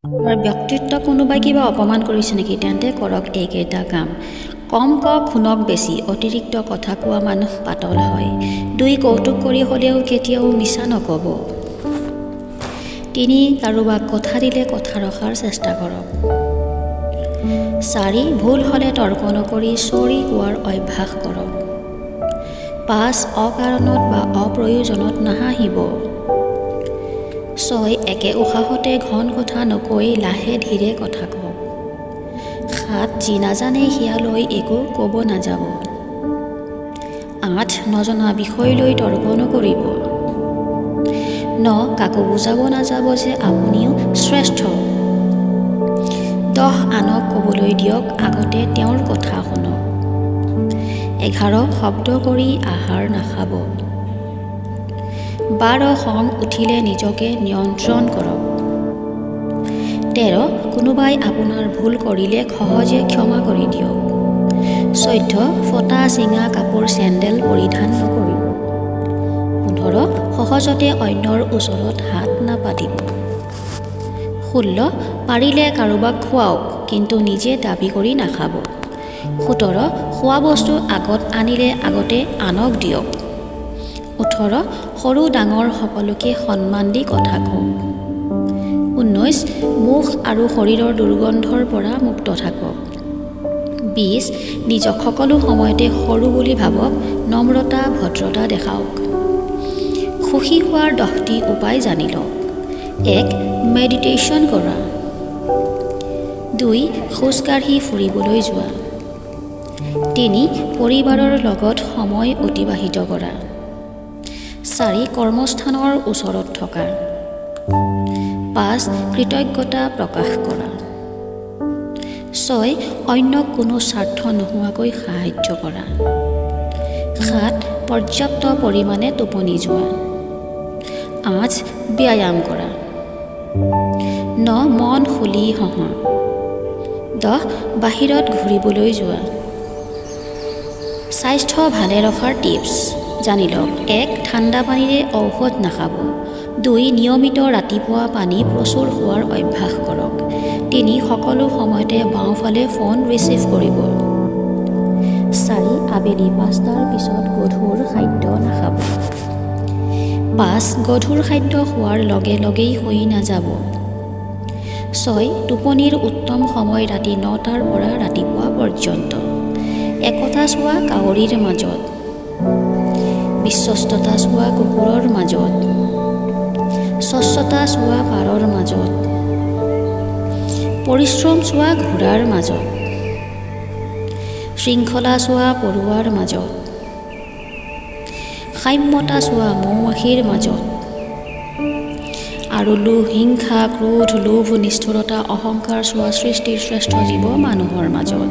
আপোনাৰ ব্যক্তিত্ব কোনোবাই কিবা অপমান কৰিছে নেকি তেন্তে কৰক এইকেইটা কাম। কম কক শুনক বেছি, অতিৰিক্ত কথা কোৱা মানুহ পাতল হয়। 2 কৌতুক কৰি হ'লেও কেতিয়াও মিছা নক'ব। 3 কাৰোবাক কথা দিলে কথা ৰখাৰ চেষ্টা কৰক। 4 ভুল হ'লে তৰ্ক নকৰি চৰি কোৱাৰ অভ্যাস কৰক। 5 অকাৰণত বা অপ্ৰয়োজনত নাহাঁহিব। 6 একে উশাহতে ঘন কথা নকৈ লাহে ধীৰে কথা কওক। 7 যি নাজানে সেয়ালৈ একো ক'ব নাযাব। 8 নজনা বিষয় লৈ তৰ্ক নকৰিব। 9 কাকো বুজাব নাযাব যে আপুনিও শ্ৰেষ্ঠ। 10 আনক ক'বলৈ দিয়ক, আগতে তেওঁৰ কথা শুনক। 11 শব্দ কৰি আহাৰ নাখাব। 12 খং উঠিলে নিজকে নিয়ন্ত্ৰণ কৰক। 13 কোনোবাই আপোনাৰ ভুল কৰিলে সহজে ক্ষমা কৰি দিয়ক। 14 ফটা চিঙা কাপোৰ চেণ্ডেল পৰিধান নকৰিব। 15 সহজতে অন্যৰ ওচৰত হাত নাপাতিব। 16 পাৰিলে কাৰোবাক খুৱাওক, কিন্তু নিজে দাবী কৰি নাখাব। 17 খোৱা বস্তু আগত আনিলে আগতে আনক দিয়ক। 18 সৰু ডাঙৰ সকলোকে সন্মান দি কথা কওক। 19 মুখ আৰু শৰীৰৰ দুৰ্গন্ধৰ পৰা মুক্ত থাকক। 20 নিজক সকলো সময়তে সৰু বুলি ভাবক, নম্ৰতা ভদ্ৰতা দেখাওক। সুখী হোৱাৰ 10টি উপায় জানি লওক। 1 মেডিটেশ্যন কৰা। 2 খোজকাঢ়ি ফুৰিবলৈ যোৱা। 3 পৰিবাৰৰ লগত সময় অতিবাহিত কৰা। 4 কৰ্মস্থানৰ ওচৰত থকা। 5 কৃতজ্ঞতা প্ৰকাশ কৰা। 6 অন্যক কোনো স্বাৰ্থ নোহোৱাকৈ সাহায্য কৰা। 7 পৰ্যাপ্ত পৰিমাণে টোপনি যোৱা। 8 ব্যায়াম কৰা। 9 মন খুলি হহা। 10 বাহিৰত ঘূৰিবলৈ যোৱা। স্বাস্থ্য ভালে ৰখাৰ টিপছ জানি লওক। 1 ঠাণ্ডা পানীৰে ঔষধ নাখাব। 2 নিয়মিত ৰাতিপুৱা পানী প্ৰচুৰ খোৱাৰ অভ্যাস কৰক। 3 সকলো সময়তে বাওঁফালে ফোন ৰিচিভ কৰিব। 4 আবেলি 5টাৰ পিছত গধুৰ খাদ্য নাখাব। 5 গধুৰ খাদ্য খোৱাৰ লগে লগেই শুই নাযাব। 6 টোপনিৰ উত্তম সময় ৰাতি 9টাৰ পৰা ৰাতিপুৱা পৰ্যন্ত। একতা চোৱা কাউৰীৰ মাজত। বিশ্বস্ততা চোৱা কুকুৰৰ মাজত। স্বচ্ছতা চোৱা পাৰৰ মাজত। পৰিশ্ৰম চোৱা ঘোঁৰাৰ মাজত। শৃংখলা চোৱা পৰুৱাৰ মাজত। সাম্যতা চোৱা মৌমাখিৰ মাজত। আৰু হিংসা ক্ৰোধ লোভ নিষ্ঠুৰতা অহংকাৰ চোৱা সৃষ্টিৰ শ্ৰেষ্ঠ জীৱ মানুহৰ মাজত।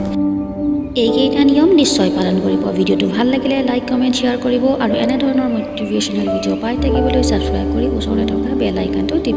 এইকেইটা নিয়ম নিশ্চয় পালন কৰিব। ভিডিঅ'টো ভাল লাগিলে লাইক কমেণ্ট শ্বেয়াৰ কৰিব আৰু এনেধৰণৰ মটিভেশ্যনেল ভিডিঅ' পাই থাকিবলৈ ছাবস্ক্ৰাইব কৰি ওচৰতে থকা বেল আইকনটো টিপক।